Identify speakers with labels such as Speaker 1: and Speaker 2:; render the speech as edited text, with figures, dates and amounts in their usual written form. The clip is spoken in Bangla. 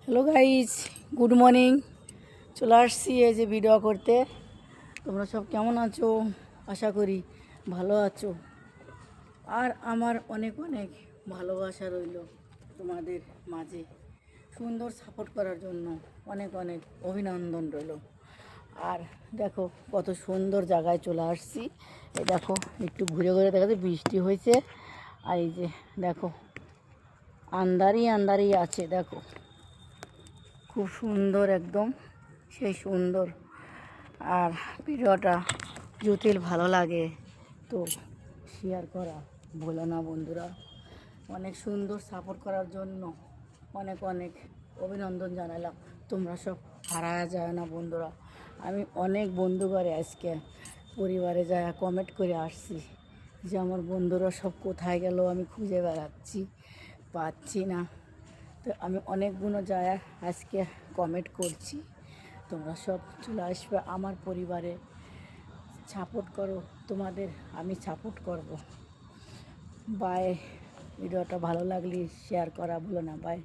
Speaker 1: Hello guys, good morning. চলে আসছি এই যে ভিডিও করতে। তোমরা সব কেমন আছো? আশা করি ভালো আছো। আর আমার অনেক অনেক ভালোবাসা রইল তোমাদের মাঝে। সুন্দর সাপোর্ট করার জন্য অনেক অনেক অভিনন্দন রইল। আর দেখো কত সুন্দর জায়গায় চলে আসছি। এই দেখো একটু ঘুরে ঘুরে দেখাচ্ছে, বৃষ্টি হয়েছে। আর এই যে দেখো আন্ধারি আন্ধারি আছে, দেখো খুব সুন্দর, একদম সেই সুন্দর। আর ভিডিওটা যদি ভালো লাগে তো শেয়ার করা ভুলো না বন্ধুরা। অনেক সুন্দর সাপোর্ট করার জন্য অনেক অনেক অভিনন্দন জানালাম। তোমরা সব হারায় যায় না বন্ধুরা। আমি অনেক বন্ধু ঘরে আজকে পরিবারে যায় কমেন্ট করে আসছি যে আমার বন্ধুরা সব কোথায় গেল, আমি খুঁজে বেড়াচ্ছি, পাচ্ছি না। তো আমি অনেকগুলো যায় আজকে কমেন্ট করছি। তোমরা সব চলে আসবে আমার পরিবারে, সাপোর্ট করো। তোমাদের আমি সাপোর্ট করব। বাই। ভিডিওটা ভালো লাগলে শেয়ার করা ভুলো না। বাই।